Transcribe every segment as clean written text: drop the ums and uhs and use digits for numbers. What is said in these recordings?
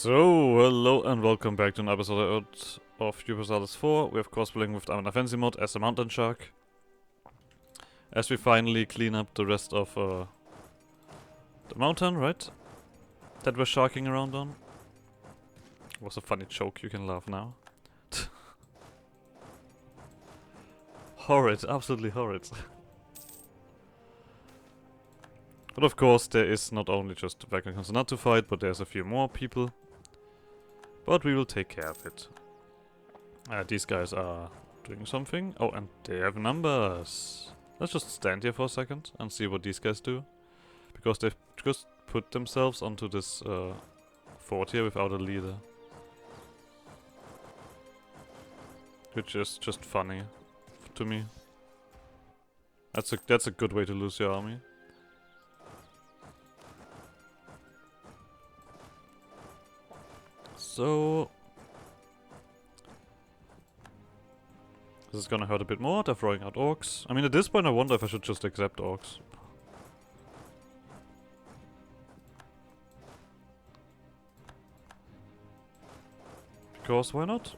So, hello and welcome back to another episode of EU4 4. We're of course playing with Anbennar mode as a Mountainshark. As we finally clean up the rest of the mountain, right? That we're sharking around on. It was a funny joke, you can laugh now. Horrid, absolutely horrid. But of course there is not only just Allclan Consonant to fight, but there's a few more people. But we will take care of it. These guys are doing something. Oh, and they have numbers. Let's just stand here for a second and see what these guys do. Because they've just put themselves onto this fort here without a leader. Which is just funny to me. That's a good way to lose your army. So this is gonna hurt a bit more. They're throwing out orcs. I mean, at this point I wonder if I should just accept orcs. Because why not?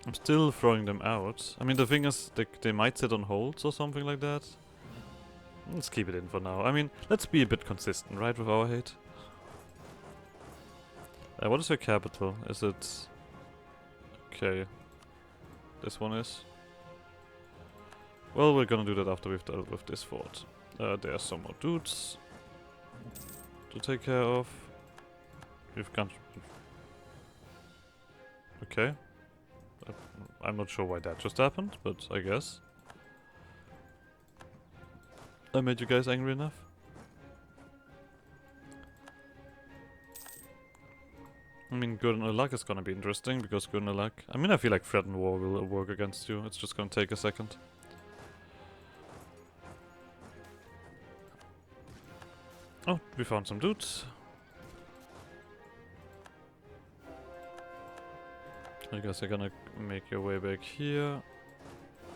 I'm still throwing them out. I mean, the thing is, they might sit on holds or something like that. Let's keep it in for now. I mean, let's be a bit consistent, right, with our hate. What is your capital? Is it... Okay. This one is... Well, we're gonna do that after we've dealt with this fort. There are some more dudes to take care of. We've got... Okay. I'm not sure why that just happened, but I guess. I made you guys angry enough. I mean, good luck is gonna be interesting, because good luck... I mean, I feel like threatened war will work against you. It's just gonna take a second. Oh, we found some dudes. I guess you're gonna make your way back here.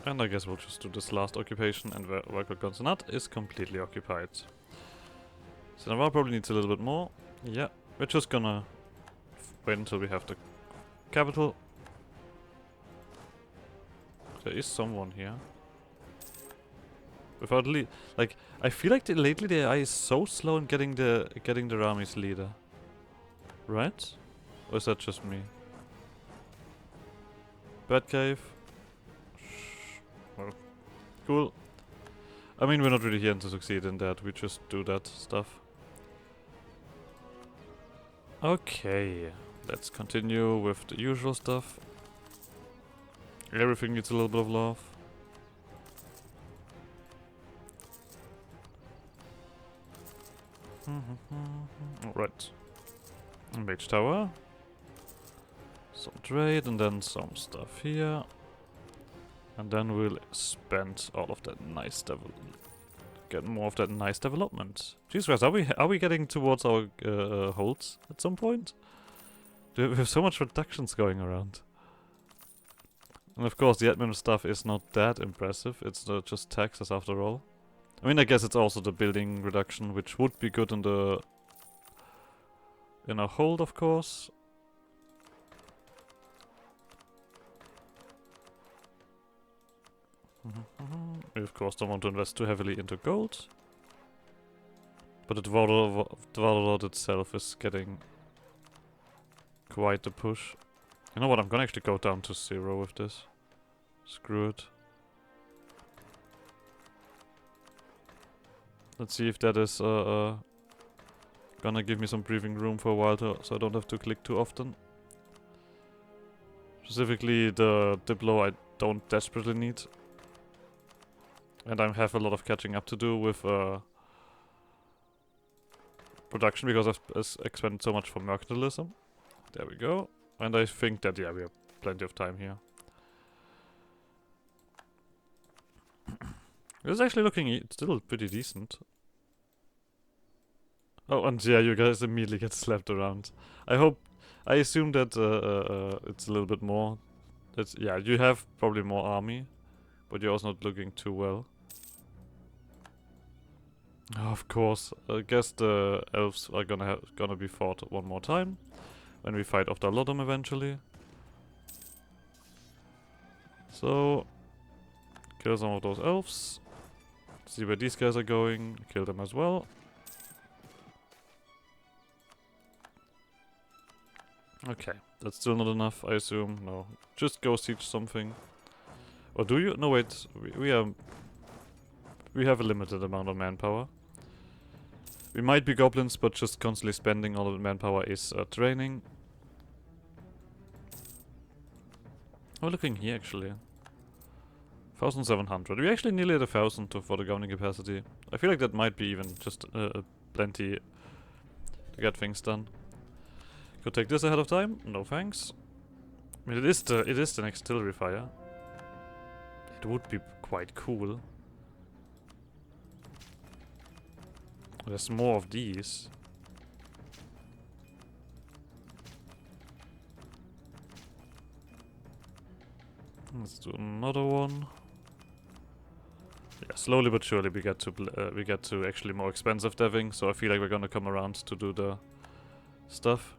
And I guess we'll just do this last occupation, and Allclan Consonant is completely occupied. So Navarre probably needs a little bit more. Yeah, we're just gonna wait until we have the capital. There is someone here. Without like, I feel like lately the AI is so slow in getting the army's leader. Right? Or is that just me? Bad cave. Well, cool. I mean, we're not really here to succeed in that. We just do that stuff. Okay. Let's continue with the usual stuff. Everything needs a little bit of love. Alright. Mage tower. Some trade and then some stuff here. And then we'll spend all of that nice get more of that nice development. Jeez, guys, are we getting towards our holds at some point? We have so much reductions going around. And of course, the admin stuff is not that impressive. It's just taxes after all. I mean, I guess it's also the building reduction, which would be good in our hold, of course. We of course don't want to invest too heavily into gold. But the Dwarlord itself is getting quite a push. You know what, I'm gonna actually go down to 0 with this. Screw it. Let's see if that is gonna give me some breathing room for a while so I don't have to click too often. Specifically the Diplo I don't desperately need. And I have a lot of catching up to do with production because I've expended so much for mercantilism. There we go. And I think that, yeah, we have plenty of time here. It's actually looking still pretty decent. Oh, and yeah, you guys immediately get slapped around. I assume that it's a little bit more. Yeah, you have probably more army, but you're also not looking too well. Of course, I guess the elves are gonna be fought one more time when we fight off the Lodom eventually. So, kill some of those elves. See where these guys are going. Kill them as well. Okay, that's still not enough, I assume. No, just go siege something. Or do you? No, wait. We have a limited amount of manpower. We might be goblins, but just constantly spending all of the manpower is draining. Oh, looking here actually. 1,700. We actually nearly at 1,000 for the governing capacity. I feel like that might be even just plenty to get things done. Could take this ahead of time. No thanks. I mean, it is the next artillery fire. It would be quite cool. There's more of these. Let's do another one. Yeah, slowly but surely we get to actually more expensive deving, so I feel like we're gonna come around to do the stuff.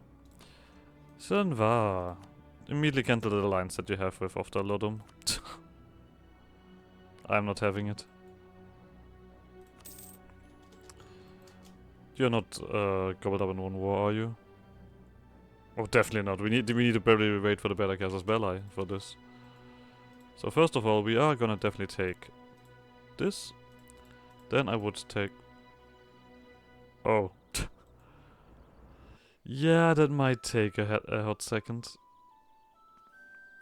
Senva. Immediately cancel the alliance that you have with Ofta Lodum. I'm not having it. You're not gobbled up in one war, are you? Oh, definitely not. We need to barely wait for the Better Castle's Belli for this. So first of all, we are gonna definitely take this. Then I would take... Oh. Yeah, that might take a hot second.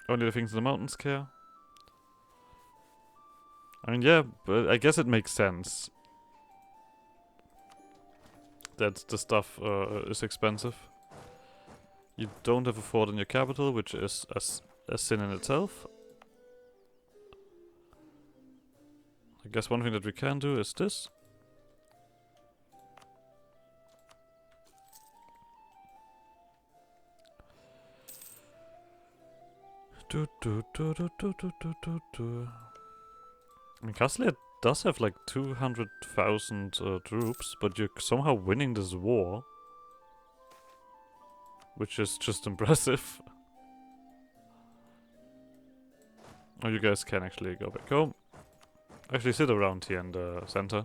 Only the things in the mountains care. I mean, yeah, but I guess it makes sense that the stuff is expensive. You don't have a fort in your capital, which is a sin in itself. I guess one thing that we can do is this. I mean, Castellet does have like 200,000 troops, but you're somehow winning this war. Which is just impressive. Oh, you guys can actually go back home. Actually sit around here in the center.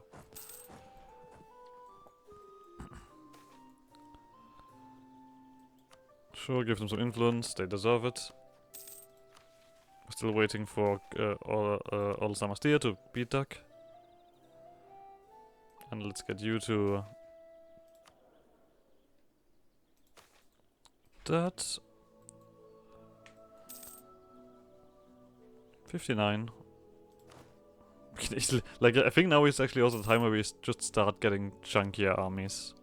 Sure, give them some influence, they deserve it. Still waiting for all Samastia to beat Duck. And let's get you to... that. 59. Like, I think now is actually also the time where we just start getting chunkier armies.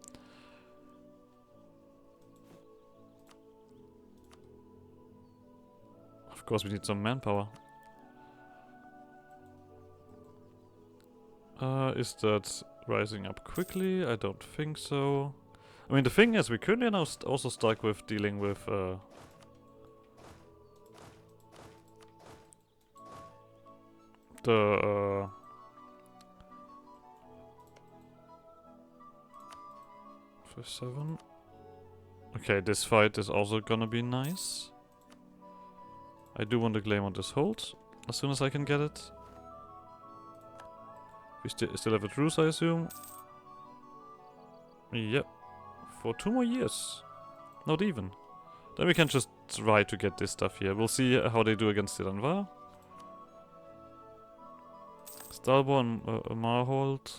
Of course we need some manpower. Is that rising up quickly? I don't think so. I mean, the thing is, we currently are now also stuck with dealing with the for 7. Okay, this fight is also gonna be nice. I do want to claim on this hold as soon as I can get it. We still have a truce, I assume. Yep. For 2 more years. Not even. Then we can just try to get this stuff here. We'll see how they do against Tiranvar. Stalbo and Marhold.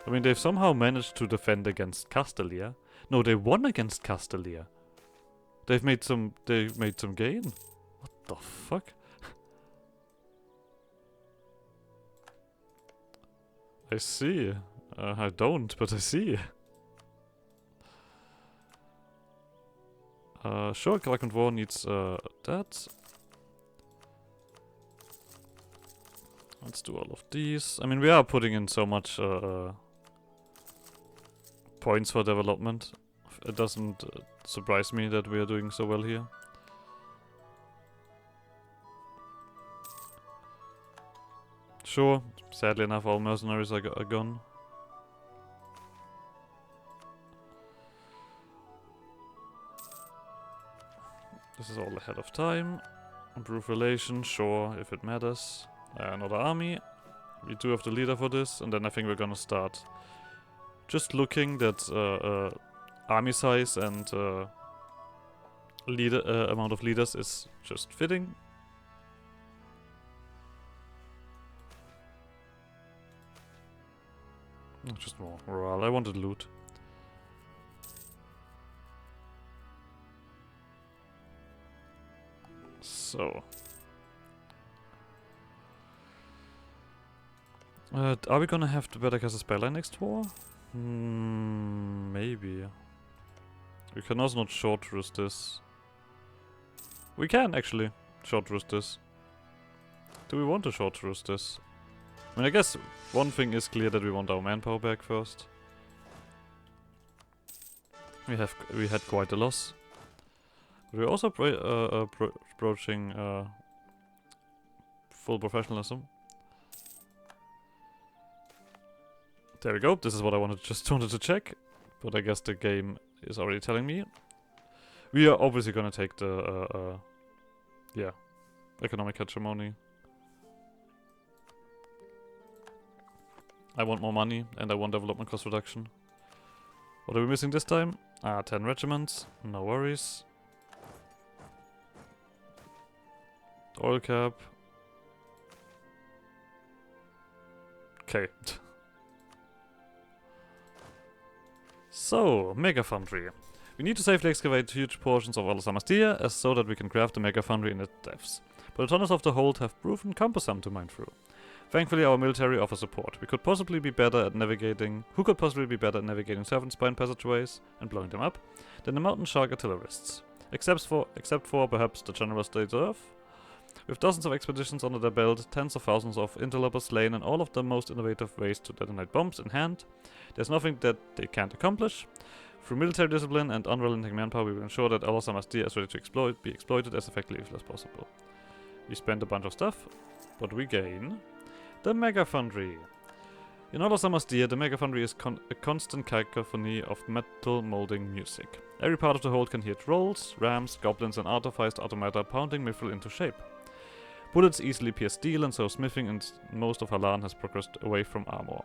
I mean, they've somehow managed to defend against Castelia. No, they won against Castelia. They've made some gain. What the fuck? I see. I don't, but I see. Sure, Galactic War needs that. Let's do all of these. I mean, we are putting in so much points for development. It doesn't surprise me that we are doing so well here. Sure, sadly enough, all mercenaries are gone. This is all ahead of time. Improve relations, sure, if it matters. Another army. We do have the leader for this, and then I think we're gonna start just looking that army size and leader amount of leaders is just fitting. Just more morale. I wanted loot. So. Are we gonna have to better cast a spellline next war? Maybe. We can also not short rust this. We can actually short rust this. Do we want to short rust this? I mean, I guess one thing is clear that we want our manpower back first. We had quite a loss. We're also approaching full professionalism. There we go. This is what I wanted to check, but I guess the game is already telling me. We are obviously gonna take the yeah, economic hegemony. I want more money and I want development cost reduction. What are we missing this time? 10 regiments. No worries. Oil cap. Okay. So, Mega Foundry. We need to safely excavate huge portions of Allclan as so that we can craft the Mega Foundry in its depths. But the tunnels of the hold have proven cumbersome to mine through. Thankfully, our military offers support. Who could possibly be better at navigating serpent spine passageways and blowing them up than the Mountainshark artillerists? Except for perhaps the general state Earth. With dozens of expeditions under their belt, tens of thousands of interlopers slain, and all of the most innovative ways to detonate bombs in hand, there's nothing that they can't accomplish. Through military discipline and unrelenting manpower, we will ensure that Allclan is ready to be exploited as effectively as possible. We spend a bunch of stuff, but we gain the Mega Foundry. In Allclan, the Mega Foundry is a constant cacophony of metal molding music. Every part of the hold can hear trolls, rams, goblins, and artificed automata pounding mithril into shape. Bullets easily pierce steel, and so smithing in most of Halan has progressed away from armor.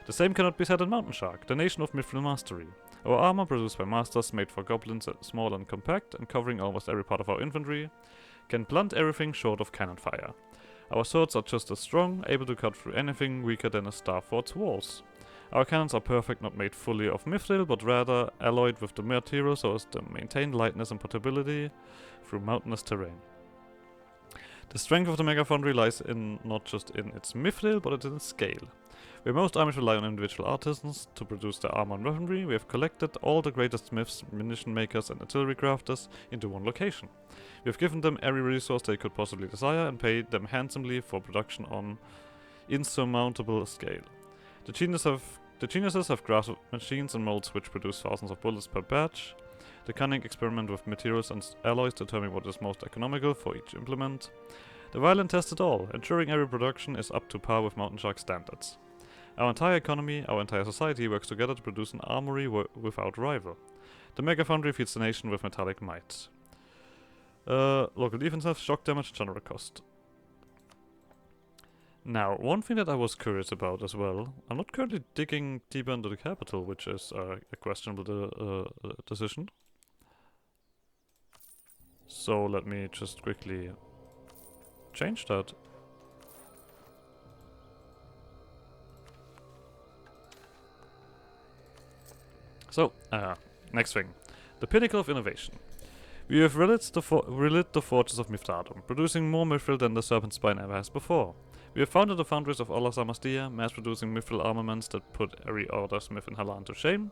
The same cannot be said in Mountainshark, the nation of mithril mastery. Our armor, produced by masters, made for goblins, small and compact, and covering almost every part of our infantry, can blunt everything short of cannon fire. Our swords are just as strong, able to cut through anything weaker than a star fort's walls. Our cannons are perfect, not made fully of mithril, but rather alloyed with the material so as to maintain lightness and portability through mountainous terrain. The strength of the Mega Foundry lies not just in its mithril, but in its scale. Where most armies rely on individual artisans to produce their armor and weaponry, we have collected all the greatest smiths, munition makers, and artillery crafters into one location. We have given them every resource they could possibly desire and paid them handsomely for production on insurmountable scale. The geniuses have crafted machines and molds which produce thousands of bullets per batch. The cunning experiment with materials and alloys determine what is most economical for each implement. The violent test it all, ensuring every production is up to par with Mountainshark standards. Our entire economy, our entire society works together to produce an armory without rival. The Mega Foundry feeds the nation with metallic might. Local defensive, shock damage, general cost. Now, one thing that I was curious about as well, I'm not currently digging deeper into the capital, which is a questionable decision. So let me just quickly change that. So, next thing. The pinnacle of innovation. We have relit the forges of Mithradum, producing more mithril than the Serpent Spine ever has before. We have founded the foundries of Allclan, mass-producing mithril armaments that put every other smith in Halan to shame,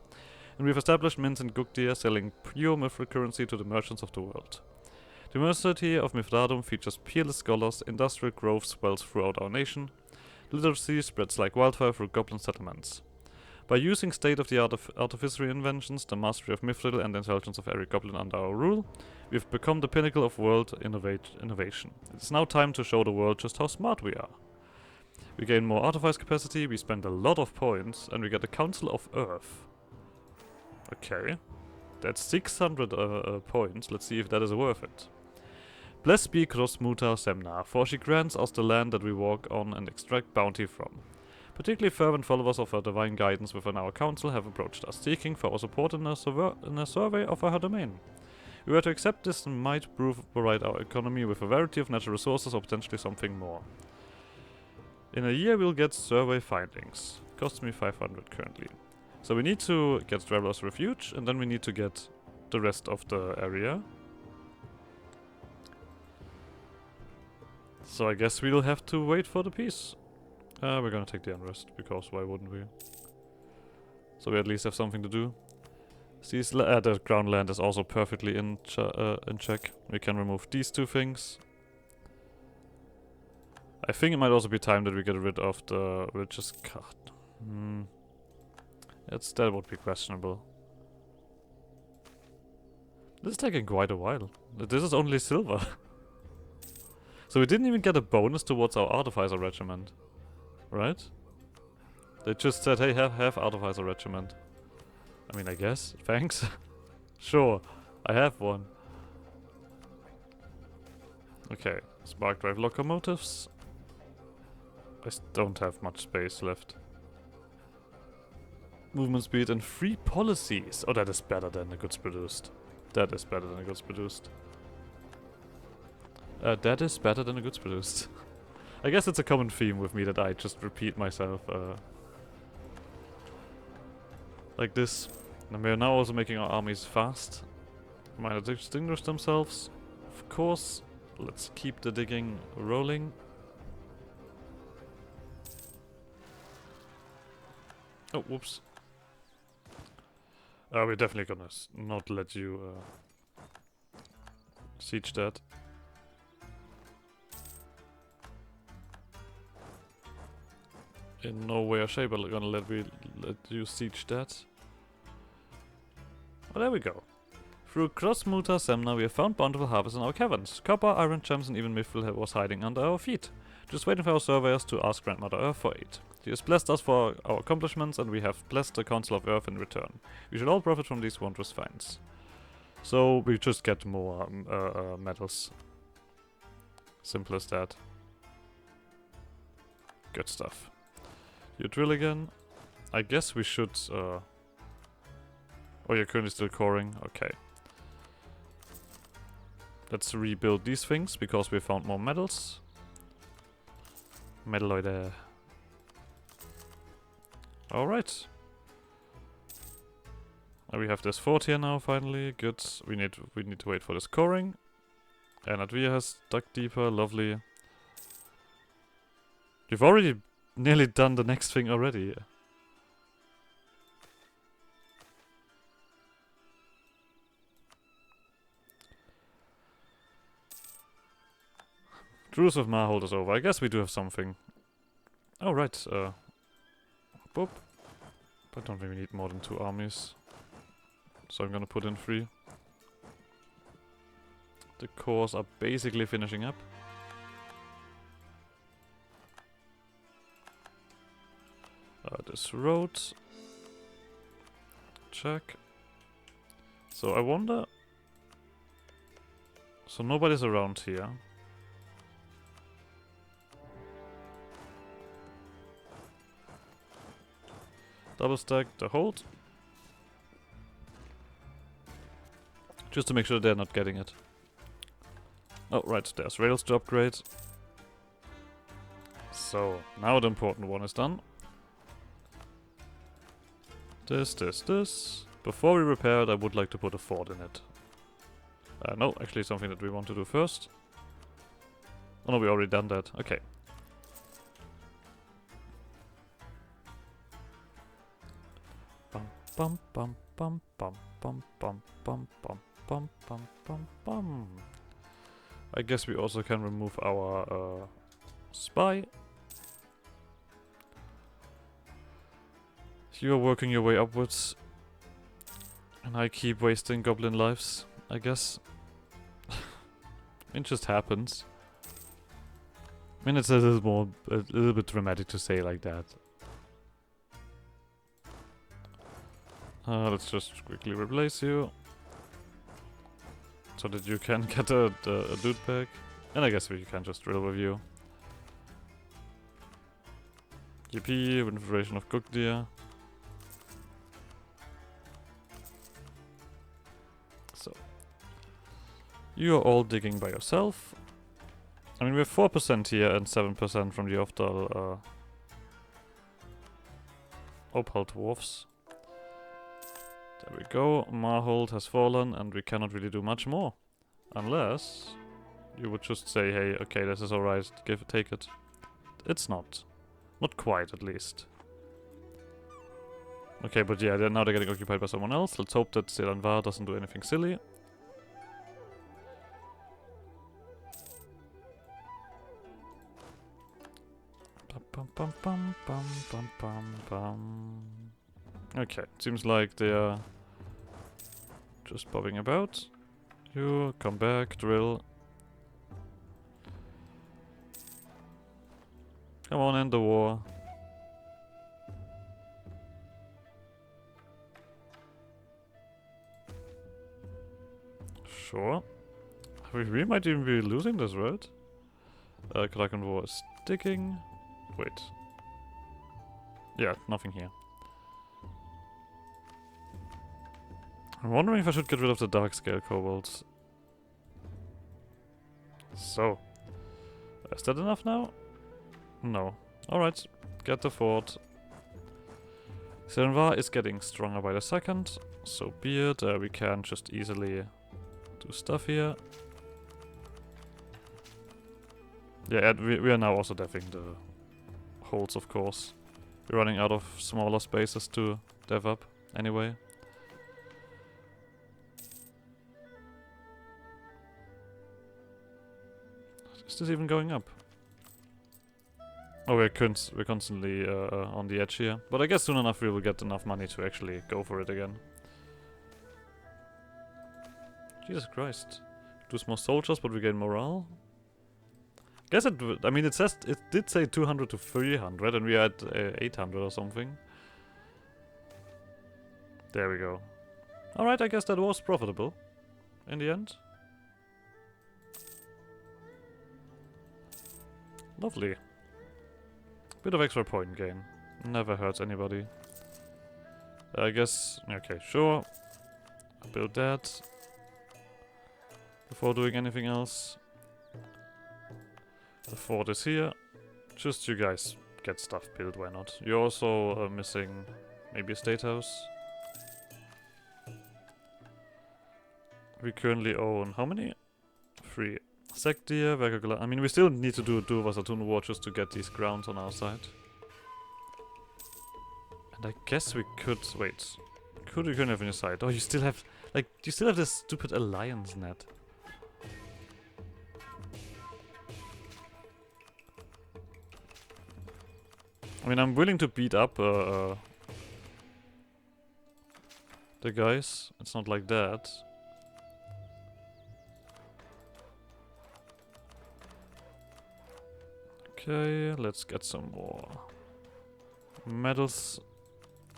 and we have established mints in Gugdir, selling pure mithril currency to the merchants of the world. The University of Mithradum features peerless scholars, industrial growth swells throughout our nation, literacy spreads like wildfire through goblin settlements. By using state-of-the-art artificery inventions, the mastery of mithril, and the intelligence of every goblin under our rule, we have become the pinnacle of world innovation. It is now time to show the world just how smart we are. We gain more artifice capacity, we spend a lot of points, and we get a Council of Earth. Okay. That's 600 points. Let's see if that is worth it. Blessed be Krosmuta Semna, for she grants us the land that we walk on and extract bounty from. Particularly fervent followers of her divine guidance within our council have approached us, seeking for our support in a survey of her domain. If we were to accept this, might provide our economy with a variety of natural resources or potentially something more. In a year we'll get survey findings. Costs me 500 currently. So we need to get Traveler's Refuge, and then we need to get the rest of the area. So I guess we'll have to wait for the peace. We're gonna take the unrest, because why wouldn't we? So we at least have something to do. The ground land is also perfectly in check. We can remove these two things. I think it might also be time that we get rid of the richest card. That would be questionable. This is taking quite a while. This is only silver. So we didn't even get a bonus towards our Artificer Regiment. Right? They just said, hey, have Artificer Regiment. I mean, I guess. Thanks. Sure. I have one. Okay. Spark drive locomotives. I don't have much space left. Movement speed and free policies. Oh, that is better than the goods produced. That is better than the goods produced. That is better than the goods produced. I guess it's a common theme with me that I just repeat myself like this. And we are now also making our armies fast. Might distinguish themselves. Of course. Let's keep the digging rolling. Oh, whoops. We're definitely gonna not let you siege that. In no way or shape are gonna let you siege that. Well, there we go. Through Krosmuta Semna we have found bountiful harvests in our caverns. Copper, iron, gems and even mithril was hiding under our feet. Just waiting for our surveyors to ask Grandmother Earth for aid. She has blessed us for our accomplishments and we have blessed the Council of Earth in return. We should all profit from these wondrous finds. So we just get more metals. Simple as that. Good stuff. You drill again. I guess we should... Oh, you're currently still coring? Okay. Let's rebuild these things, because we found more metals. Metalloid. Alright. We have this fort here now, finally. Good. We need to wait for this coring. And Advia has dug deeper. Lovely. We've already nearly done the next thing already. Truce of Marhold is over. I guess we do have something. Oh, right. Boop. I don't think we need more than 2 armies. So I'm gonna put in 3. The cores are basically finishing up. This road. Check. So I wonder... So nobody's around here. Double stack the hold. Just to make sure they're not getting it. Oh, right, there's rails to upgrade. So, now the important one is done. This. Before we repair it, I would like to put a fort in it. No, actually something that we want to do first. Oh no, we already done that. Okay. Bum bum bum bum bum bum bum bum bum bum bum bum. I guess we also can remove our spy. You are working your way upwards, and I keep wasting goblin lives, I guess. It just happens. I mean, it's a little bit dramatic to say like that. Let's just quickly replace you. so that you can get a dude back. And I guess we can just drill with you. GP, infiltration of cooked deer. So. You are all digging by yourself. I mean, we have 4% here and 7% from the Ofdal Opal dwarfs. There we go. Marhold has fallen and we cannot really do much more. Unless you would just say, hey, okay, this is alright, take it. It's not. Not quite, at least. Okay, but yeah, now they're getting occupied by someone else. Let's hope that Selanvar doesn't do anything silly. Bum, bum, bum, bum, bum, bum, bum. Okay, seems like they are just bobbing about. You come back, drill. Come on, end the war. Sure. We might even be losing this, right? Kraken war is sticking. Wait. Yeah, nothing here. I'm wondering if I should get rid of the dark scale kobolds. So. Is that enough now? No. Alright, get the fort. Serenvar is getting stronger by the second, so be it. We can just easily do stuff here. Yeah, and we are now also deving the holds, of course. We're running out of smaller spaces to dev up anyway. Is this even going up? Oh, we're constantly on the edge here. But I guess soon enough we will get enough money to actually go for it again. Jesus Christ. Lose more soldiers, but we gain morale? Guess it I mean, it did say 200 to 300, and we are at 800 or something. There we go. Alright, I guess that was profitable. In the end. Lovely. Bit of extra point gain. Never hurts anybody. I guess... Okay, sure. Build that. Before doing anything else. The fort is here. Just you guys get stuff built, why not? You're also missing maybe a state house. We currently own how many? 3. Sektir, Verkagla. I mean, we still need to do a Durvasatun war just to get these grounds on our side. And I guess we could... Wait. Could we have on your side? Oh, you still have... Like, you still have this stupid alliance net. I mean, I'm willing to beat up the guys. It's not like that. Okay, let's get some more medals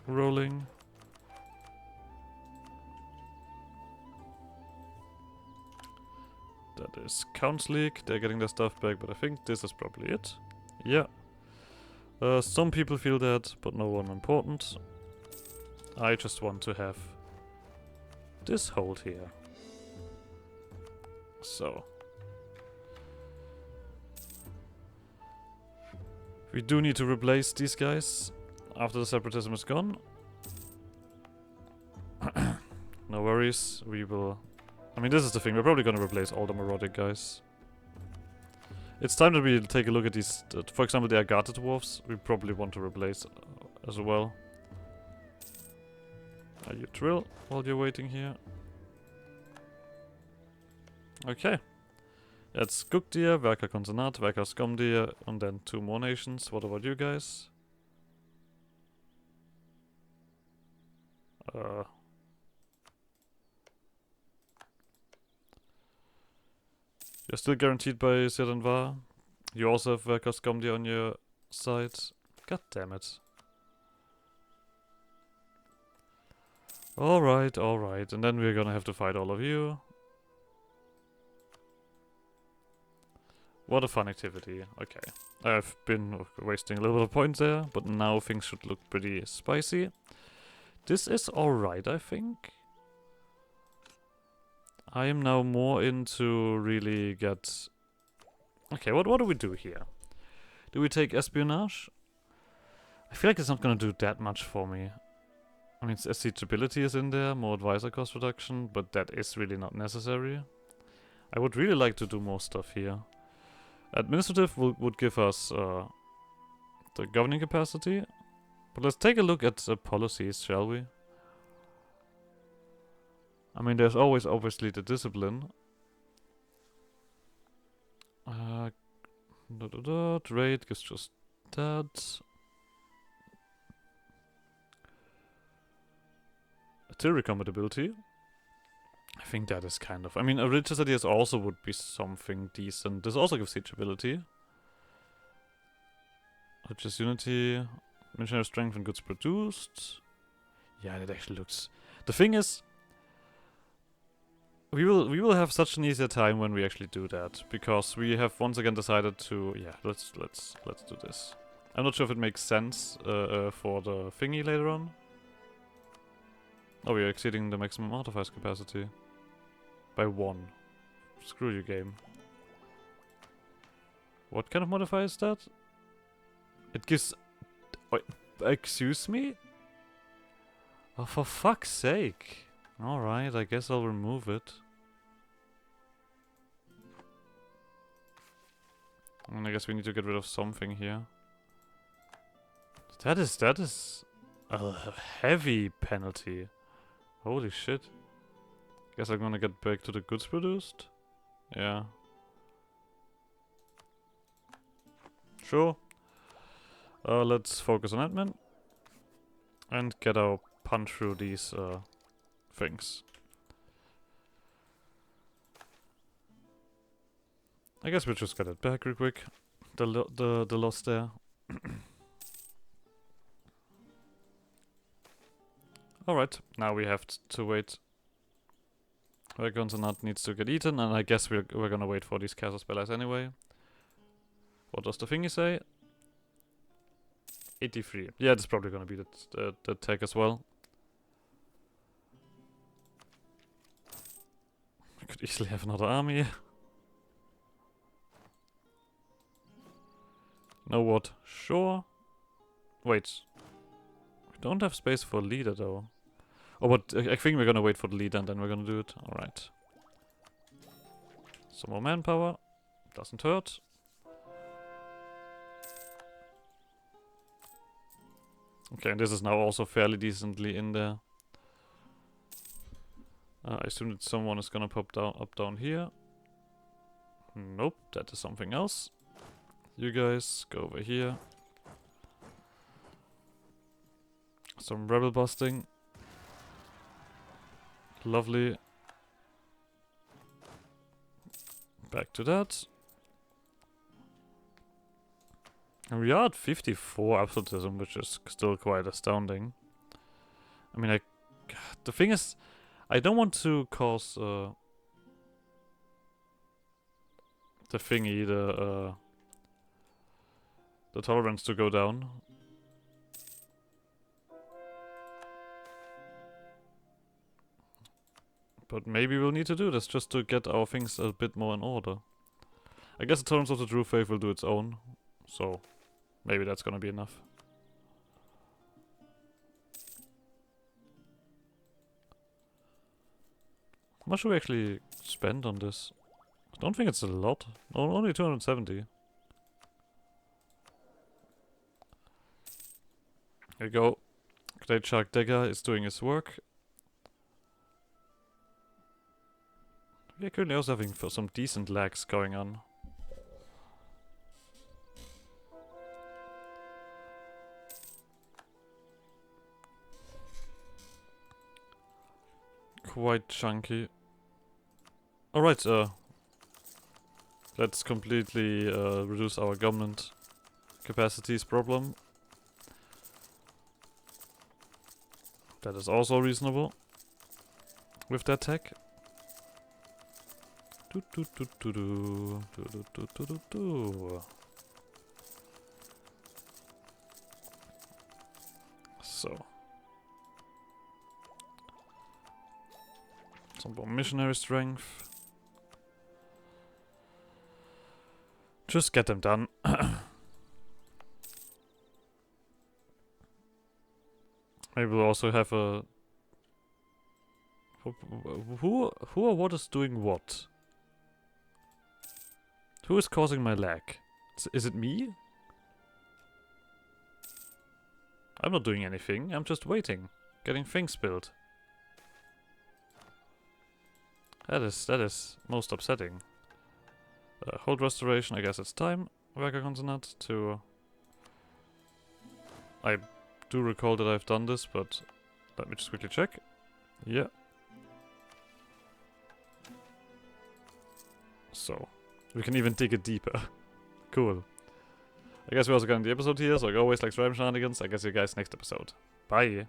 rolling. That is Count's League. They're getting their stuff back, but I think this is probably it. Yeah. Some people feel that, but no one important. I just want to have this hold here. So. We do need to replace these guys after the separatism is gone. No worries, we will... I mean, this is the thing, we're probably gonna replace all the Morodic guys. It's time that we take a look at these, for example, the Agatha dwarfs, we probably want to replace as well. You drill while you're waiting here. Okay. It's Gugdir, Verka Consonat, Verka Skomdir, and then 2 more nations. What about you guys? You're still guaranteed by Sirenvar. You also have Verka Skomdir on your side. God damn it. Alright, alright. And then we're gonna have to fight all of you. What a fun activity. Okay. I've been wasting a little bit of points there, but now things should look pretty spicy. This is alright, I think. I am now more into really get... Okay, what do we do here? Do we take espionage? I feel like it's not gonna do that much for me. I mean, siegability is in there, more advisor cost reduction, but that is really not necessary. I would really like to do more stuff here. Administrative would give us the governing capacity. But let's take a look at the policies, shall we? I mean, there's always obviously the discipline. Trade gives just that. Artillery compatibility. I think that is kind of... I mean, a religious ideas also would be something decent. This also gives siegability. Religious unity. Missionary strength and goods produced. Yeah, that actually looks... The thing is... We will have such an easier time when we actually do that. Because we have once again decided to... Yeah, let's do this. I'm not sure if it makes sense for the thingy later on. Oh, we are exceeding the maximum artifice capacity. By 1. Screw you, game. What kind of modifier is that? It gives... Oh, excuse me? Oh, for fuck's sake. Alright, I guess I'll remove it. And I guess we need to get rid of something here. That is a heavy penalty. Holy shit. Guess I'm gonna get back to the goods produced? Yeah. Sure. Let's focus on admin. And get our punch through these things. I guess we'll just get it back real quick. The loss there. Alright, now we have to wait. Consonant needs to get eaten, and I guess we're gonna wait for these Casus Bellis anyway. What does the thingy say? 83. Yeah, it's probably gonna be the tech as well. We could easily have another army. Know what? Sure. Wait. We don't have space for a leader though. Oh, but I think we're gonna wait for the leader and then we're gonna do it. Alright. Some more manpower. Doesn't hurt. Okay, and this is now also fairly decently in there. I assume that someone is gonna pop down here. Nope, that is something else. You guys, go over here. Some rebel busting. Lovely. Back to that. And we are at 54 absolutism, which is still quite astounding. I mean, the thing is, I don't want to cause the thingy, the tolerance to go down. But maybe we'll need to do this just to get our things a bit more in order. I guess the tolerance of the True Faith will do its own, so maybe that's gonna be enough. How much should we actually spend on this? I don't think it's a lot. No, only 270. Here we go. Great Shark Dagger is doing his work. We are currently also having some decent lags going on. Quite chunky. Alright, let's completely reduce our government capacities problem. That is also reasonable with that tech. So. Some more missionary strength. Just get them done. Maybe we'll also have a... Who or what is doing what? Who is causing my lag? Is it me? I'm not doing anything, I'm just waiting. Getting things built. That is most upsetting. Hold restoration, I guess it's time, Vega Consonant, to... I do recall that I've done this, but let me just quickly check. Yeah. So, we can even dig it deeper. Cool. I guess we're also gonna end the episode here, so like always, like Rhyme Shenanigans. I guess see you guys next episode. Bye!